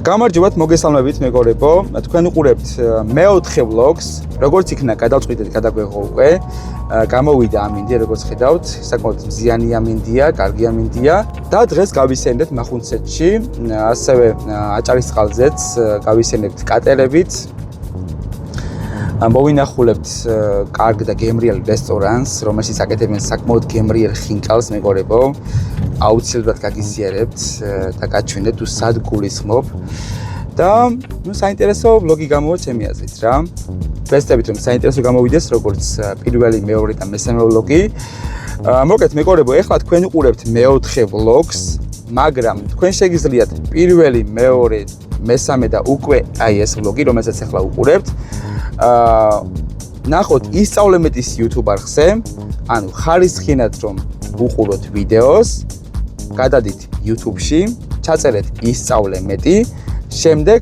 გამარჯობათ, მოგესალმებით მეგობრებო. თქვენ უყურებთ მეოთხე ვლოგს. როგორც იქნა გადავწყვიტეთ გადაგვეღო უკვე. გამოვიდა ამინდია, როგორც ხედავთ, საკმაოდ მზიანი ამინდია, კარგი ამინდია და დღეს გავისენებთ მახუნცეთში, ასევე აჭარისწყალზეც გავისენებთ კატერებით. მოვინახულებთ კარგ და გემრიელ რესტორანს, რომელშიც აკეთებენ საკმაოდ გემრიელ ხინკალს მეგობრებო. აუცილებლად გაგიზიარებთ და გაჩვენებთ თუ სად გულისხმობ. და საინტერესო ვლოგი გამოვა ჩემი აზრით რა. ვესწრებით რომ საინტერესო გამოვიდეს როგორც პირველი, მეორე და მესამე ვლოგი. მოგეთ მეგობრებო, ეხლა თქვენ უყურებთ მეოთხე ვლოგს, მაგრამ თქვენ შეგიძლიათ პირველი, მეორე, მესამე და უკვე აი ეს ვლოგი, რომელსაც ეხლა უყურებთ, ნახოთ ისწავლემთ ის YouTube არხზე, ანუ ხარისხიანად რომ უყუროთ ვიდეოს, გადადით YouTube-ში, ჩაწერეთ ისწავლე მეტი, შემდეგ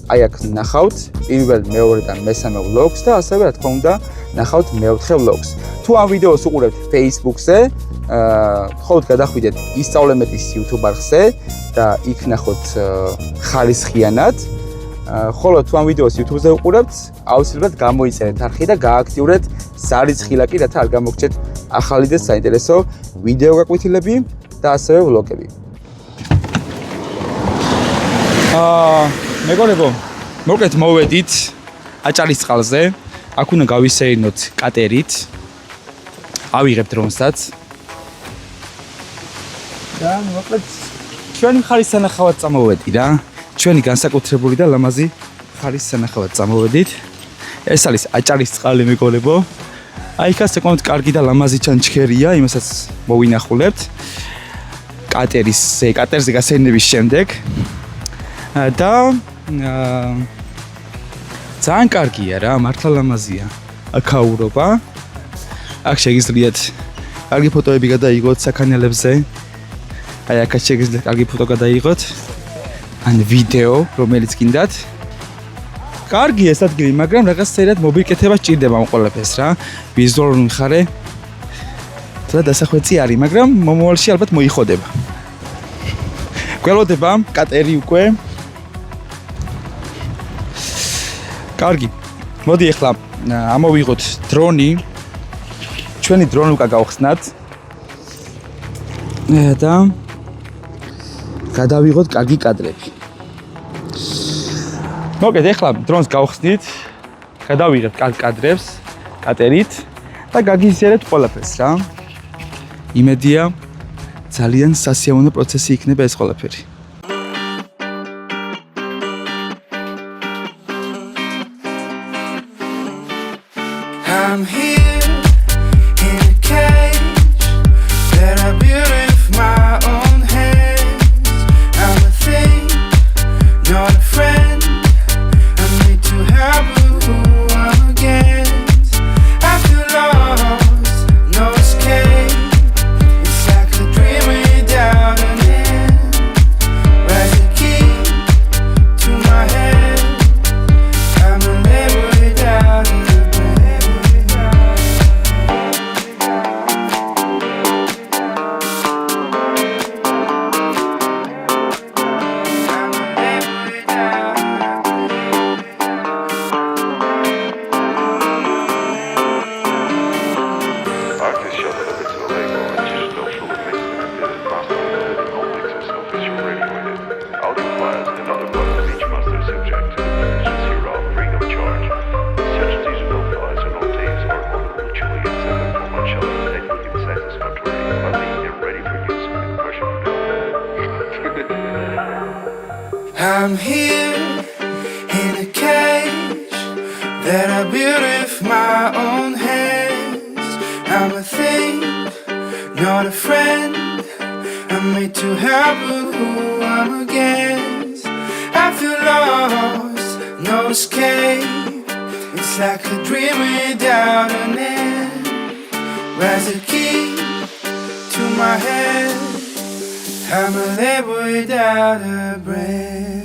აი აქ ნახავთ პირველ, მეორე და მესამე ვლოგს და ასევე რა თქმა უნდა ნახავთ მეოთხე ვლოგს. თუ ამ ვიდეოს უყურებთ Facebook-ზე, ხოთ გადახვიდეთ ისწავლე მეტის YouTube არხზე და იქ ნახოთ ხარისხიანად. ხოლო თუ ამ ვიდეოს YouTube-ზე უყურებთ, აუცილებლად გამოიწერეთ არხი და გააქტიურეთ ზარიცხი ლაკი, რათა არ გამოგჩეთ ახალი და საინტერესო ვიდეო გაკვეთილები და ასევე ვლოგები. მეგობრებო, მოკეთ მოვედით აჭარისწყალზე. აქ უნდა გავისეირნოთ კატერით. ავიღებთ რომსაც. და მოკეთ ჩვენი ხარის სანახავად წამოვედი რა. ჩვენი განსაკუთრებული და ლამაზი ხარის სანახავად წამოვედით. ეს არის აჭარისწყალი მეგობრებო. აი იქ საკმაოდ კარგი და ლამაზი ჩანჩქერია, იმასაც მოვინახულებთ. კატერზე გასეირნების შემდეგ და ძალიან კარგია რა, მართლა ლამაზია. აქაურობა. აქ შეგიძლიათ კარგი ფოტოები გადაიღოთ საქანელებზე. აი აქ შეგიძლიათ კარგი ფოტო გადაიღოთ. ან ვიდეო, რომელიც გინდათ. კარგი ეს ადგილი, მაგრამ რაღაცნაირად მობიკეთება სჭირდება ამ ყველაფერს რა. ვიზუალური მხარე და დასახვეცი არის, მაგრამ მომავალში ალბათ მოიხოდება. გველოდება კატერი უკვე. კარგი. მოდი ახლა ამოვიღოთ დრონი. ჩვენი დრონი უკვე გავხსნათ. და გადავიღოთ კარგი კადრები. მოგეთ ახლა დრონს გავხსნით. გადავიღებთ კარგ კადრებს კატერით და გაგიზიარებთ ყველაფერს რა. იმედია ძალიან სასიამოვნო პროცესი იქნება ეს ყველაფერი. I'm here in a cage that I built with my own hands. I'm a thing, not a friend. I'm made to have who I'm against. I feel lost, no escape. It's like a dream without an end. Rise the key to my head. I'm a label without a I'm here in a cage that I built with my own hands. I'm a thing, not a friend. I'm made to have who I'm against. I feel lost, no escape. It's like a dream without an end. Rise the key to my head. I'm a label without a brain.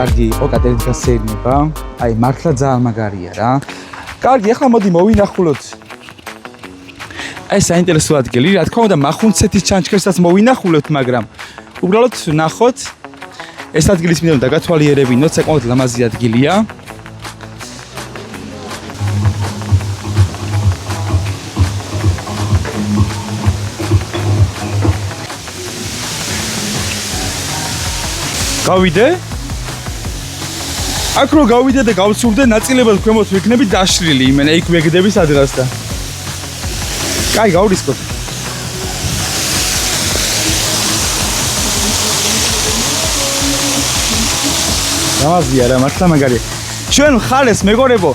კარგი იყო კატერინას გასეირნება. აი მართლა ძალიან მაგარია რა. კარგი, ახლა მოდი მოვინახულოთ. აი საინტერესო ადგილი, რა თქმა უნდა, მახუნცეთის ჩანჩქერსაც მოვინახულოთ, მაგრამ უბრალოდ ნახოთ ეს ადგილის მინდა დაგათვალიერებინოთ, საკმაოდ ლამაზი ადგილია. გავიდე? აქ რო გავიდე და გავცურდე, ნაწილებად ქვემოთ ვიქნები დაშლილი, იმენა იქ ვეგდები სადღაც და. კაი, გავრისკოთ. ლამაზია რა, მართლა მაგარია. ჩვენ ხარეს მეგობრებო,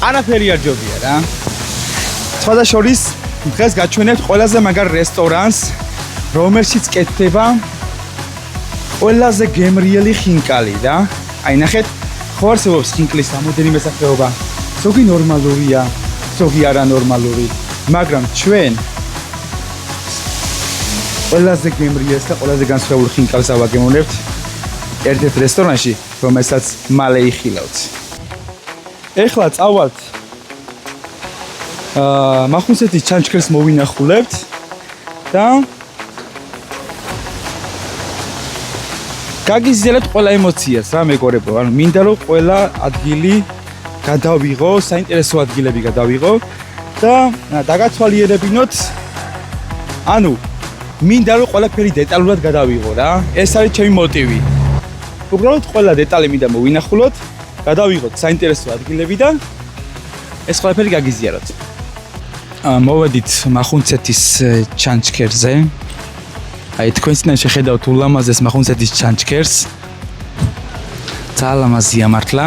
არაფერი არ ჯობია რა. სხვადასხვის დღეს გაჩვენებთ ყველაზე მაგარ რესტორანს, რომელშიც კეთდება ყველაზე გემრიელი ხინკალი და აი ნახეთ, ხო არსებობს ხინკლის რამოდენიმე სახეობა. ზოგი ნორმალურია, ზოგი არანორმალური, მაგრამ ჩვენ ყველაზე გემრიელს და ყველაზე განსხვავებულ ხინკალს ავაგემოვნებთ ერთ-ერთ რესტორანში, რომელსაც მალე იხილავთ. ეხლა წავალთ მახუნცეთის ჩანჩქერს მოვინახულებთ და გაგიზიარებთ ყველა ემოციას რა მეგობრებო, ანუ მინდა რომ ყველა ადგილი გადავიღო, საინტერესო ადგილები გადავიღო და დაგათვალიერებინოთ, ანუ მინდა რომ ყველაფერი დეტალურად გადავიღო რა, ეს არის ჩემი მოტივი. უბრალოდ ყველა დეტალი მინდა მოვინახულოთ, გადავიღოთ საინტერესო ადგილები და ეს ყველაფერი გაგიზიაროთ. მოვედით მახუნცეთის ჩანჩქერზე. აი თქვენსთან შეხედავთ ულამაზეს მახუნცეთის ჩანჩქერს. ძალიან ლამაზია მართლა.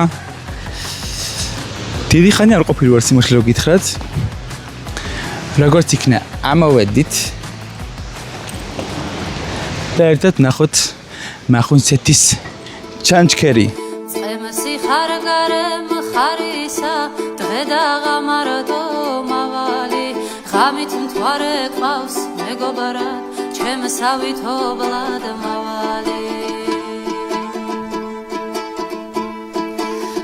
დიდი ხანი არ ყოფილი ვარ სიმართლე რომ გითხრათ. როგორც იქნა, ამოვედით. და ერთად ნახოთ მახუნცეთის ჩანჩქერი. წემსი ხარგარე მხარისა, დღე და ღამარდო მავალი, ღამით მთვარე ყავს მეგობრად. ჩემსავით ობლად მავალი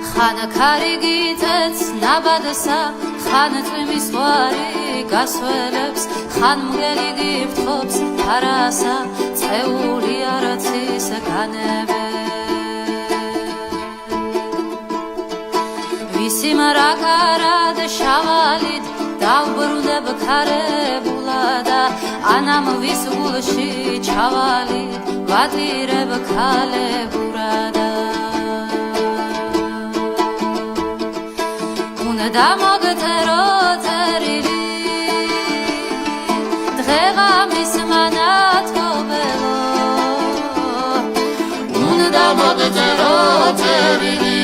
ხან ქარიგი წეც ნაბადსა ხან წვიმის ზღვარი გასველებს ხან მგელი გიფთობს ფარასა წეული არაცის განებე ვისი მარაკარად შავალით დავბრუნებ ქარებულადა ანამ ვის გულში ჩავალი ვატირებ ქალებურადა უნდა მოგწერო წერილი დღეღამის მანათობელო უნდა მოგწერო წერილი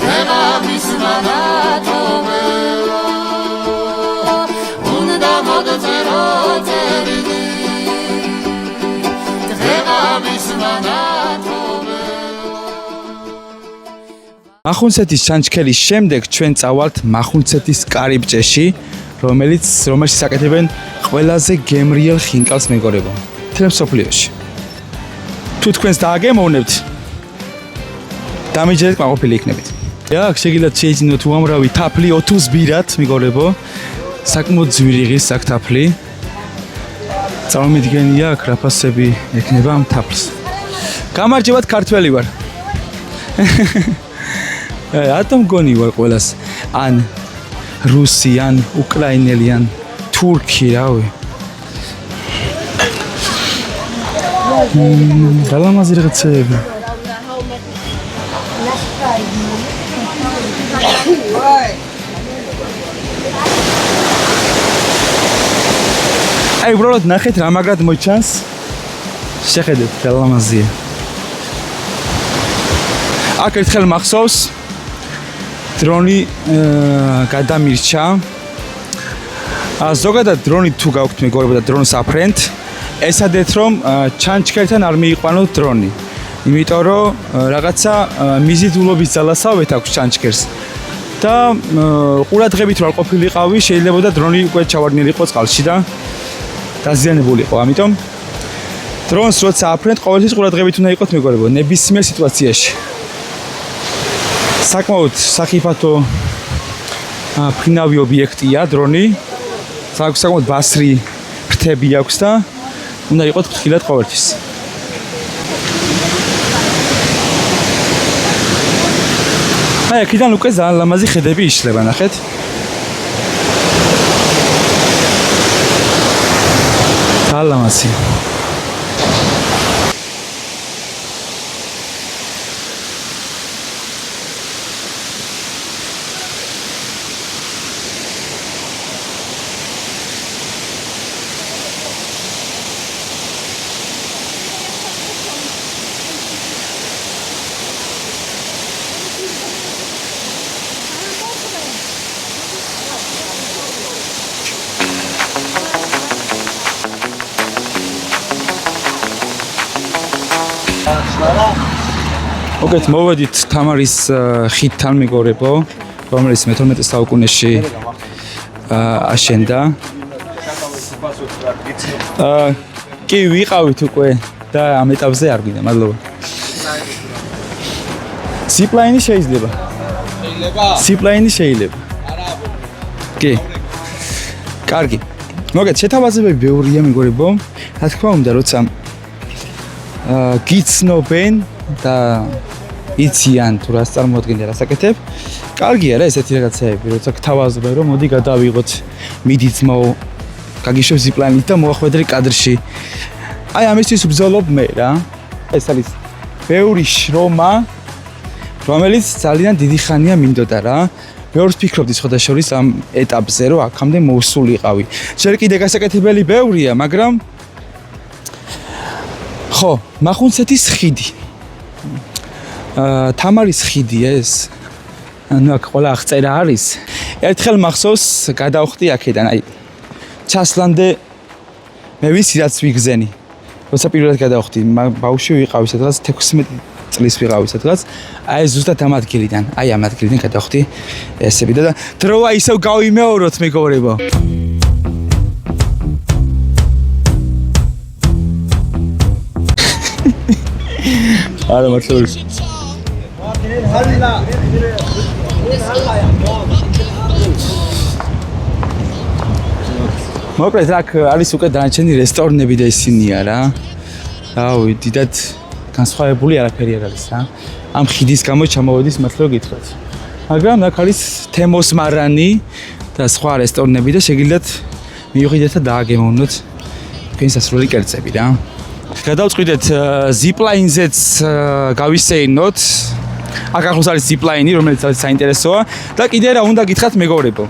დღეღამის მანათობელო მახუნცეთის ჩანჩქერის შემდეგ ჩვენ წავალთ მახუნცეთის კარიბჭეში, რომელშიც აკეთებენ ყველაზე გემრიელ ხინკალს მეგობრებო. მთელ მსოფლიოში. თუ თქვენს დააგემოვნებთ, დამიჯერეთ მაყოფილი იქნებით. აქ შეგიძლიათ შეიძინოთ უამრავი თაფლი 20 ბირათ მეგობრებო. საკმაოდ ძვირიღის აქ თაფლი. წარმომიდგენია აქ რაფასები ექნება ამ თაფლს. გამარჯობათ, ქართველი ვარ. რატომ გონი ვარ ყველას? ან რუსი, ან უკრაინელი, ან თურქი, რავი. გალამაზი რაღაცები. აი უბრალოდ ნახეთ რა მაგრად მოჩანს. შეხედეთ, გალამაზია. აქ ერთხელ მახსოვს დრონი გადამირჩა. ზოგადად დრონი თუ გაქვთ მეგობრებო და დრონს აფრენთ, ესადეთ რომ ჩანჩქერთან არ მიიყვანოთ დრონი. იმიტომ რომ რაღაცა მიზიდულობის ძალასავეთ აქვს ჩანჩქერს. და ყურადღებით რო არ ყოფილიყავი, შეიძლება და დრონი უკვე ჩავარდნილი იყო წყალში და დაზიანებული იყო. ამიტომ დრონს როცა აფრენთ, ყოველთვის ყურადღებით უნდა იყოთ მეგობრებო, ნებისმიერ სიტუაციაში. საკმაოდ სახიფათო ფრინავი ობიექტია დრონი. საკმაოდ ბასრი ფრთები აქვს და უნდა იყოთ ფრთხილად ყოველთვის. აი, აქედან უკვე ძალიან ლამაზი ხედები იშლება, ნახეთ. ძალიან ლამაზი. მოგეთ მოვედით თამარის ხიდთან მეგობრებო, რომელიც მე-12 საუკუნეში აშენდა. კი ვიყავით უკვე და ამ ეტაპზე არ გვინდა, მადლობა. ზიპლაინი შეიძლება. ზიპლაინი შეიძლება. კი. კარგი. მოგეთ შეთავაზებები ბევრია მეგობრებო. რა თქმა უნდა, როცა გიცნობენ და იციან თუ რას წარმოადგენდა რასაკეთებ. კარგია რა ესეთი რაღაცეები, როცა გთავაზობენ რომ მოდი გადავიღოთ მიდი ძმაო, გაგიშვებ ზიპლაინით და მოახვედრე კადრში. აი ამისთვის ვბრძოლობ მე რა. ეს არის ბევრი შრომა, რომელიც ძალიან დიდი ხანია მინდოდა რა. ბევრს ფიქრობდი შეხოთაშორის ამ ეტაპზე რომ აქამდე მოვსულიყავი. ჯერ კიდე გასაკეთებელი ბევრია, მაგრამ ხო, მახუნცეთის ხიდი. თამარის ხიდია ეს. ანუ აქ ყველა აღწერა არის. ერთხელ მახსოვს გადავხდი აქედან, აი ჩასლამდე მე ვიცი რაც ვიგზენი. როცა პირველად გადავხდი, ბავშვი ვიყავი სადღაც 16 წლის ვიყავი სადღაც. აი ზუსტად ამ ადგილიდან, აი ამ ადგილიდან გადავხდი ესები და დროა ისევ გავიმეოროთ მეგობრებო. არა მართლა მოკლედ აქ არის უკვე დანარჩენი რესტორნები და ისინია რა. რავი, დიდად განსხვავებული არაფერი არ არის რა. ამ ხიდის გამო ჩამოვედის მართლა რომ გითხრათ. მაგრამ აქ არის თემოს მარანი და სხვა რესტორნები და შეგიძლიათ მივიდეთ და დააგემოვნოთ თქვენი სასურველი კერძები რა. გადავწყვიტეთ ზიპლაინზეც გავისეირნოთ. აქ ახლოს არის ზიპლაინი, რომელიც ძალიან საინტერესოა და კიდე რა უნდა გითხრათ მეგობრებო.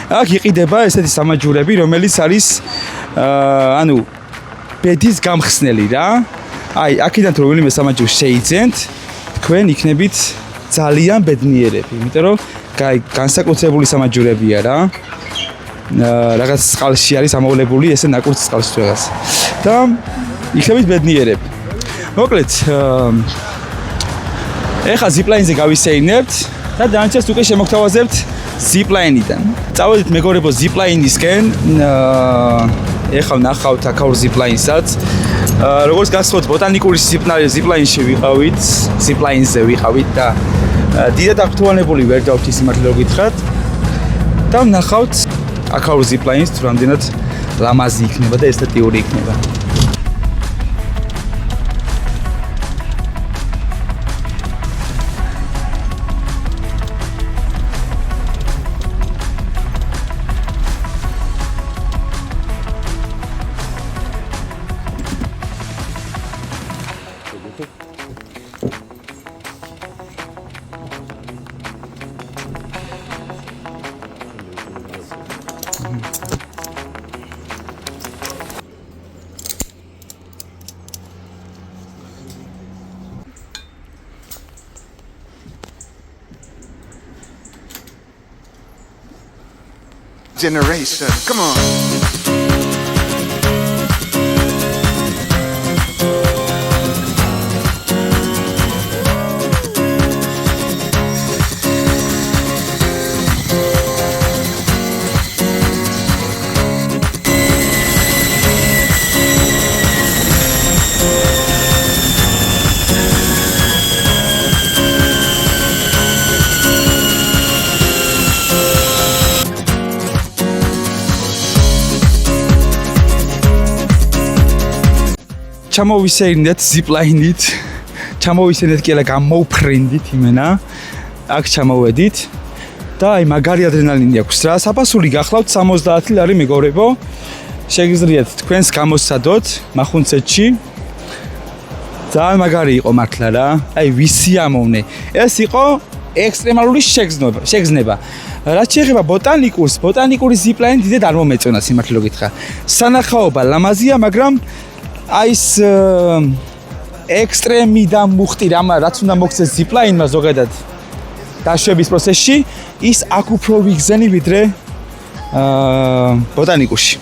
აქ იყიდება ესეთი სამაჯურები, რომელიც არის ანუ ბედის გამხსნელი რა. აი, აქედან თუ რომელიმე სამაჯურს შეიძენთ, თქვენ იქნებით ძალიან ბედნიერები, იმიტომ რომ განსაკუთრებული სამაჯურებია რა. რაღაც წყალში არის ამოვლებული, ესე ნაკურთხ წყალში რაღაც. და იქნებით ბედნიერები. მოკლედ ეხლა ზიპლაინზე გავისეირნებთ და დანარჩენს უკვე შემოგთავაზებთ ზიპლაინიდან. წავედით მეგობრებო ზიპლაინისკენ. ეხლა ნახავთ აქაურ ზიპლაინსაც. როგორც გასწროთ ბოტანიკური ზიპლაინში ვიყავით, ზიპლაინზე ვიყავით და დიდად აღფრთოვანებული ვერ დავთ ის მართლა რომ გითხრათ. და ნახავთ აქაურ ზიპლაინს თუ რამდენად ლამაზი იქნება და ესთეტიური იქნება. Generation, come on. ჩამოვისეირნეთ zipline-ით. ჩამოვისეირნეთ කියලා გამოვფრენდით იმენა. აქ ჩამოვედით. და აი მაგარი ადრენალინი აქვს რა. საფასური გახლავთ 70 ლარი მეგობრებო. შეგიძლიათ თქვენს გამოსცადოთ მახუნცეთში. ძალიან მაგარი იყო მართლა რა. აი ვისი ამოვნე. ეს იყო ექსტრემალური შეგრძნება. რაც შეეხება ბოტანიკური zipline დიდად არ მომეწონა სიმართლე რო გითხრა. სანახაობა ლამაზია, მაგრამ აი ეს ექსტრემიდან მუხტი რაც უნდა მოგცეს zipline-მა ზოგადად დაშვების პროცესში, ის აქ უფრო ვიგზენი ვიდრე ბოტანიკურში.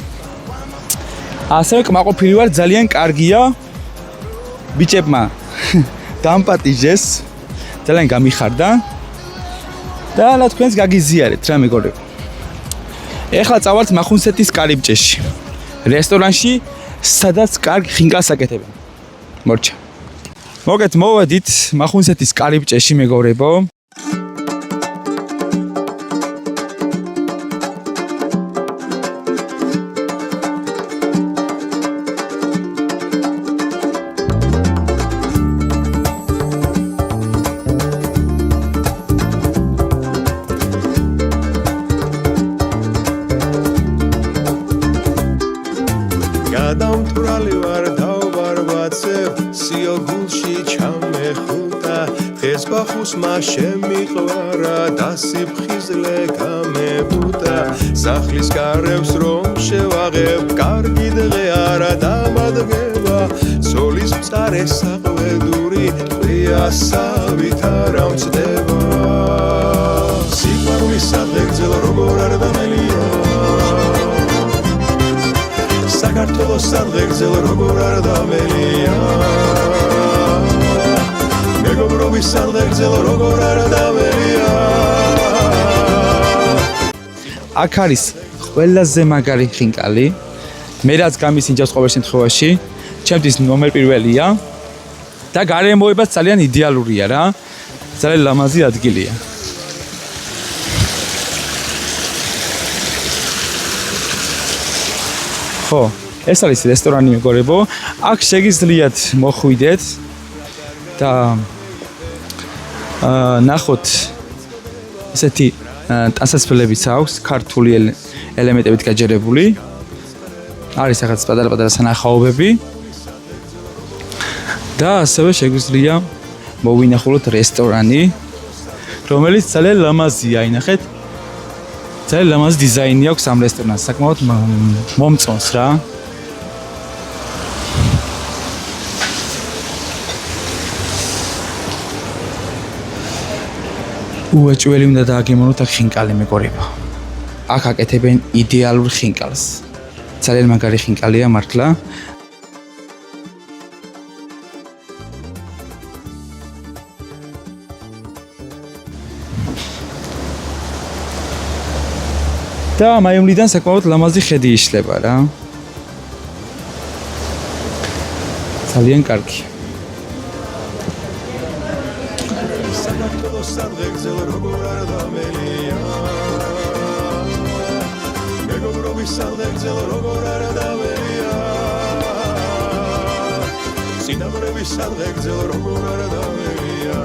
ასევე კმაყოფილი ვარ, ძალიან კარგია. ბიჭებმა დამპატიჟეს, ძალიან გამიხარდა. და რა თქვენს გაგიზიარეთ რა მეგობრებო. ეხლა წავართ მახუნცეთის კარიბჭეში. რესტორანში, სადაც კარგ ხინკალს აკეთებენ. მორჩა. მოგეთ მოვედით მახუნცეთის კარიბჭეში მეგობრებო. გადამტვრალი ვარ დავბარბაცებ სიოგულში ჩამეხუტა დღეს ბახუსმა შემიყვარა და სიფხიზლე გამებუტა სახლის გარევს რომ შევაღებ კარგი დღე არა დამადგება სოლის მწარე საყვედური ყიასავით არ ამწდება სიყვარულის სადღეგრძელ როგორ არ დამელია საქართველოს სადღეგრძელ როგორ არ დამელია მეგობრობის სადღეგრძელ როგორ არ დამელია აქ არის ყველაზე მაგარი ხინკალი. მე რაც გამისინჯავს ყოველ შემთხვევაში, ჩემთვის ნომერ პირველია და გარემოებაც ძალიან იდეალურია რა. ძალიან ლამაზი ადგილია. ხო, ეს არის რესტორანი მეგობრებო. აქ შეგიძლიათ მოხვიდეთ და ნახოთ ესეთი ტანსაცმელებიც აქვს, ქართული ელემენტებით გაჯერებული. არის ახაც პატარა სანახაობები. და ასევე შეგვიძლია მოვინახულოთ რესტორანი, რომელიც ძალიან ლამაზია, ინახეთ. ძალიან ლამაზი დიზაინი აქვს ამ რესტორანს, საკმაოდ მომწონს რა. უაჭველი უნდა დააგემოვნოთ აქ ხინკალი მეგობრებო. აქ აკეთებენ იდეალურ ხინკალს. ძალიან მაგარი ხინკალია მართლა. და მაიუმლიდან საკმაოდ ლამაზი ხედი იშლება რა. ძალიან კარგი. საქართველოს სადღეგრძელ როგორ არ დამელია მეგობრობის სადღეგრძელ როგორ არ დამელია სინამდვილეების სადღეგრძელ როგორ არ დამელია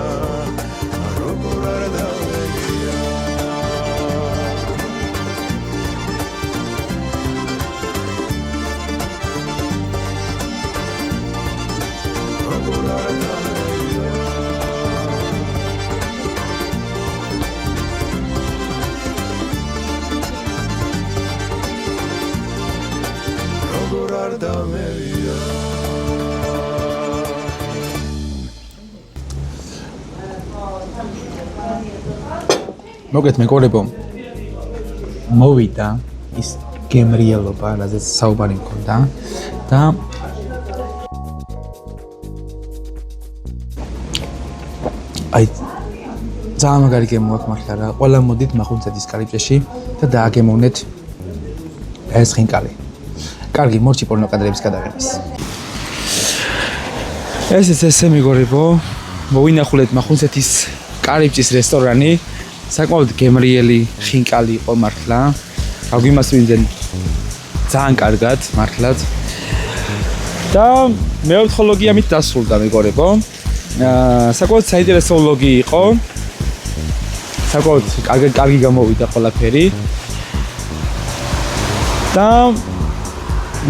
როგორ არ დამელია როგორ არ დამელია როგორ არ დამელია მოგეთ მეგობრებო, მოვიდა ის გემრიელობა, რაზეც საუბარი მქონდა და აი ძალიან მაგარი გემო აქვს მართლა რა. ყველა მოდით მახუნცეთის კარიბჭეში და დააგემოვნეთ ეს ხინკალი. კარგი, მორჩი პორნო კადრების გადაღებას. ესე მეგობრებო, მოვინახულეთ მახუნცეთის კარიბჭის რესტორანი. საკმაოდ გემრიელი ხინკალი იყო მართლა. აგვიმასვინდნენ ძალიან კარგად მართლაც. და მეოთხე ვლოგი ამით დასრულდა მეგობრებო. საკმაოდ საინტერესო ვლოგი იყო. საკმაოდ კარგი გამოვიდა ყველაფერი. და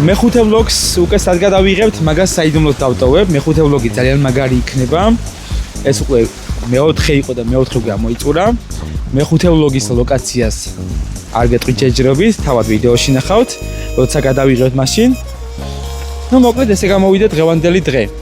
მეხუთე ვლოგს უკვე სად გადავიღებთ, მაგას საიდუმლოდ დავტოვებ. მეხუთე ვლოგი ძალიან მაგარი იქნება. ეს უკვე მეოთხე იყო და მეოთხე გამოიწურა. მეხუთე ვლოგის ლოკაციას არ გეტყვით ჯერჯერობით, თავად ვიდეოში ნახავთ, როცა გადავიღებთ მაშინ. მოკლედ ესე გამოვიდა დღევანდელი დღე.